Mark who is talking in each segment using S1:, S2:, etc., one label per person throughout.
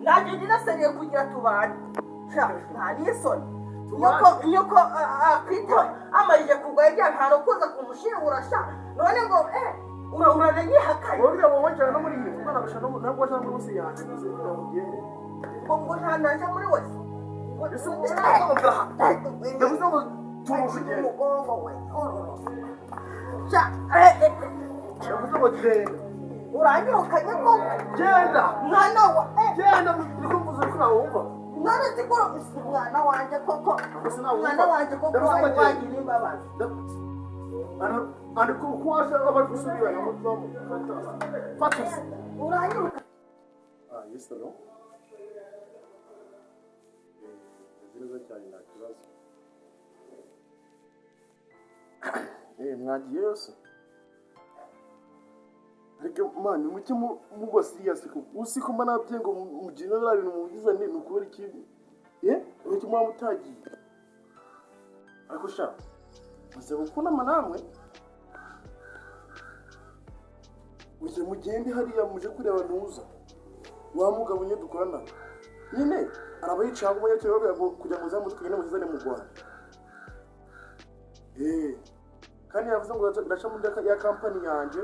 S1: naje ndinasariye kugira tubane nta n'isoni nyoko akwita amarije kugwa ibya ntano kuza kumushingura none ngo urahurana Wihakanye
S2: wowe wowe cyane no muri iyi kuko nabasha no ntabwo cyangwa muri wose yanjye mugende
S1: ngo ntanaje muri wese
S2: ese ndavuze ngo turufite
S1: umugongo we
S2: ndavuze ngo genda
S1: uranyirukanye ko
S2: genda
S1: mwana wa
S2: genda ndikumvuze ko nawumva
S1: none sikoro mwana wanje koko mwana wanje koko wagira imbabazi
S2: Andi kuwasha abari gusubira na mutamo Patrice
S1: uranyuka
S2: yes no ziriza cyane na kibazo mwagiye yose ariko man muke muba serious ko usiko mana byengo mugina na bintu mugiza ni ukubera iki ureke mwa mutagiye ariko sha muze gukuna manamwe uje mugende hariya muje kureba ntuza wa mugabo nye dukorana nyine arabayicaga mu yacyo yo kujya mu zamu tukagenda muzane mu Rwanda kandi yavuze ngo ndaca mu ya company yanje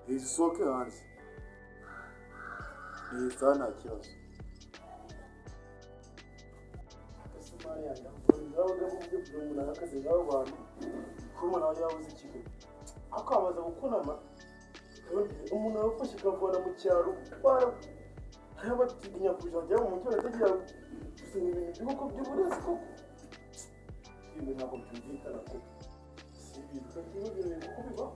S2: isoke hanze sana kibazo Somalia ndavuga ngo byo umuntu akaze yawo bantu kuma nawe yabuze ikigo akabaza gukunama umuntu afashe kavana mu cyaro bara abatinya kujya mu mujyi batagira gusinya ibintu by'uko by'uburezi koko ibi ntabwo byumvikana ko si ibintu by'ibintu kubiba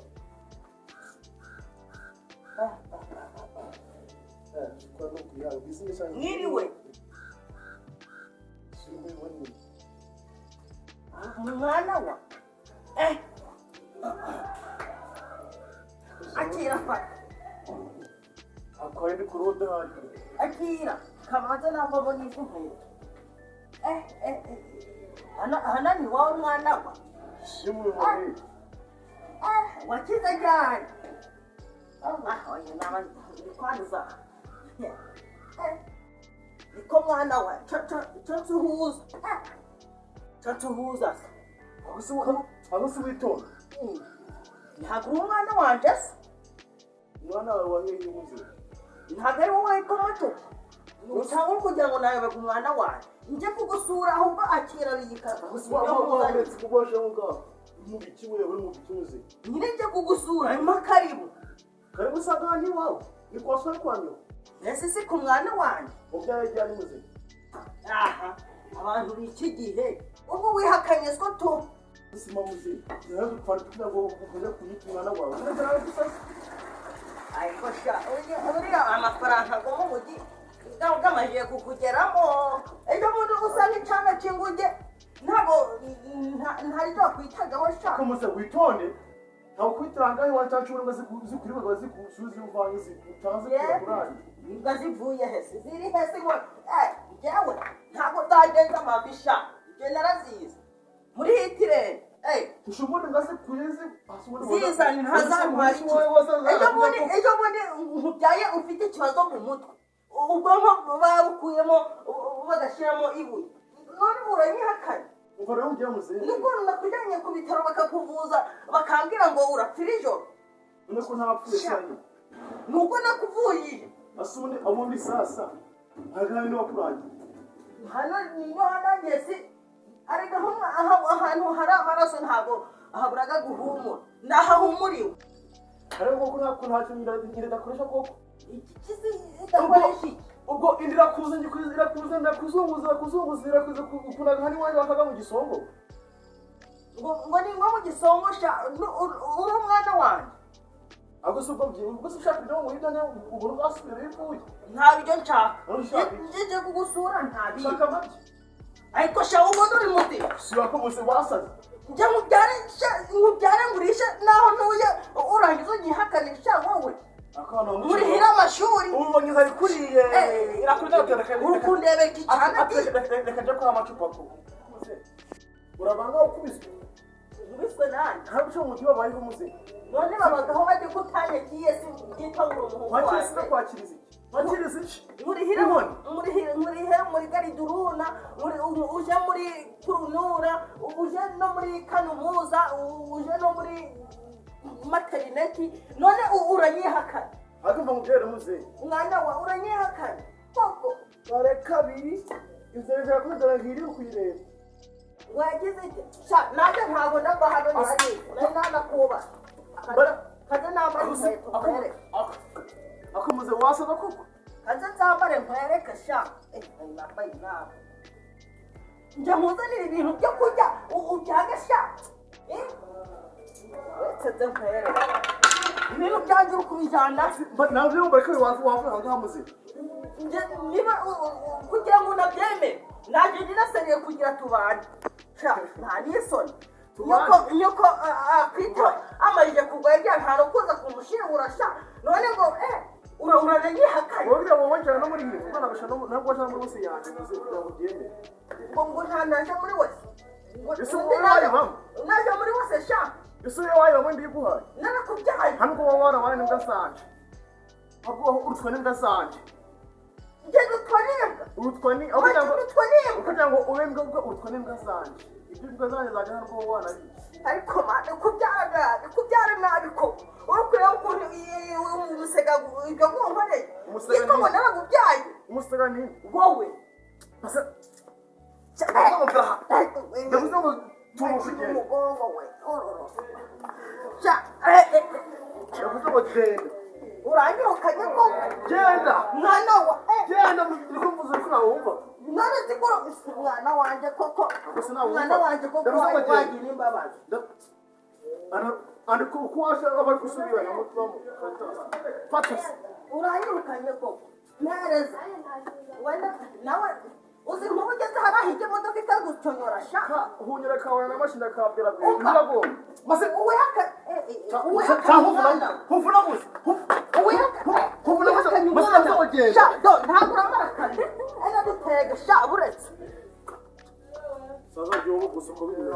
S1: mwiriwe mwana wa akira fata
S2: akwari kuroda hali
S1: akira kamaze namba nivuye hana ni wa mwana wa
S2: shimwe mwe
S1: wakiza jana oye nama kwanza niko mwana wa tuhuza
S2: agusu witonda
S1: ntabwo umwana wanje se
S2: mwana wawe yumuze
S1: ntabwo ari wowe ko muto cyangwa kugira ngo nawe ku mwana wanjye njye kugusura ahubwo akira biyikaka
S2: uretse kubasha ngo mu bikiwe uri mu bikimuze
S1: nyine njye kugusura arimo karibu
S2: sagani wawe ni kwa sore kwanyo
S1: ese si ku mwana wanjye
S2: ubyaye cyane muze
S1: abantu b'iki gihe ubwo wihakanye siko tu
S2: usima muze rero twari tunago kujya kunyita umwana wawe
S1: ariko sha uriya amafaranga ngo mu mujyi gamaje kukugeramo ejo bundi usanga icana cy'inguge ntabwo ntari cyo kwitagaho sha
S2: kumuze witonde ntawe kwitiranga aho wacacu ngo zikuriwe zikusuzi uvanye zikutanze kurani
S1: imbwa zivuye hese ziri hese ngo jewe ntabwo ndagenza amabisha je narazize muri hitirene
S2: ushobora ngase kuyezi
S1: zizana ntazantwara ejo bundi nkubyaye ufite ikibazo mu mutwe ubwonko babukuyemo bagashyiramo ibuye none uranyihakanye
S2: ubwo rero ugiye muzehe
S1: nubwo nakujyanye ku bitaro bakakuvuza bakambwira ngo urapfira ijoro
S2: nuko ntapfuye cyane
S1: nuko nakuvuyije
S2: asubundi abundi sasa hagana no kurangira
S1: hano niyo hanangiye si ariko ahantu hari amaraso ntabwo ahaburaga guhumura nahahumuriwe
S2: ariko ko ntacyo ndakoresha koko
S1: iki idakoresha iki
S2: ubwo indira kuza ndakuzunguza ukunaga hani wanjye wakaga mu gisongo
S1: ngo ni nko mu gisongo uri umwana wanjye
S2: ahubwo si ubwo byiwe ubwo si ushaka ibyo ngo uhitane uburo bwasubira bivuye
S1: nta biryo nshaka njye kugusura nta biryo
S2: shaka make
S1: ariko sha ubundi uri muti
S2: si wakomose wasaze
S1: njye nkubyare ngurishe naho ntuye urangiza unyihakanisha wowe murihira amashuri
S2: ubu ngize ari kuriye
S1: urukundebera iki cyane
S2: reka njya kwa amacupa ko urabanga ukubiswe
S1: ubiswe nani
S2: ntabwo cyo mu gihe babayeho muze
S1: none babagaho bajya gutanyagiye si byitwa ngo umuhungu
S2: wakiriza kwakiriza iki wakiriza iki
S1: murihira no muri kanumuza uje no muri materineti none uranyihakana
S2: akumva mubwira muze
S1: mwana wa uranyihakana koko
S2: bare kabiri inzira za kudara ngiri ukuyireba
S1: wagize iki sha naje ntabwo ndava hano nyari nana kuba kaje nambare inkweto mbere
S2: akamuze wasaba koko
S1: kaje nzambare mbere sha nambaye nawe njya muzanira ibintu byo kurya ubyaga sha wetse mbere ibintu byanjye uri kubijyana
S2: nawe rero bare kabiri wavuye aho ngaho muze
S1: niba kugira ngo unabyemere naje ndinasaniye kugira tubane nta n'isoni nyoko akwita amarije kugwa ibya ntaro kuza kumushingura sha none ngo urananyihakanye
S2: wowe wowe njana no muri iyi kuko nabasha nabwo cyangwa muri wese yanjye muze kugira ngo byemere
S1: ngo ntanaje muri wese
S2: ese wowe bamwe
S1: naje muri wese sha
S2: ese wowe bamwe ndiguhaye
S1: narakubyaye
S2: hango wowe warabaye n'imbwa sanje ahubwo urutwa n'imbwa sanje
S1: ngeze utwanibwa
S2: urutwa ni kugira ngo ube mbwa urutwa n'imbwa zanje ibyo mbwa zanje zaje hano ko wana
S1: ariko mane kubyara nabi ko uri kureba ukuntu umusega ibyo nkonkore yitwa ngo naragubyaye
S2: umusega ni
S1: wowe
S2: basa ndavuze ngo turukugenda
S1: umugongo we
S2: ndavuze ngo genda
S1: uranyirukanye ko
S2: genda
S1: mwana wa
S2: genda niko mvuze ko nawe wumva
S1: none zikora mwana wanje koko mwana wanje koko wagira imbabazi
S2: ariko uko washaka bari gusubira na mutubamo fatasi
S1: uranyirukanye koko ntereza wenda nawe uzi nk'ubu ugeze hariya hirya imodoka itari guconyora shaka
S2: hunyura kawe na mashini akabwira bwe ndagomba
S1: maze uwihakanye
S2: huvuna gusa
S1: uwihakanye umwana ntabwo urambara akazi ena dutega sha buretse
S2: saza gihugu gusa uko bimeze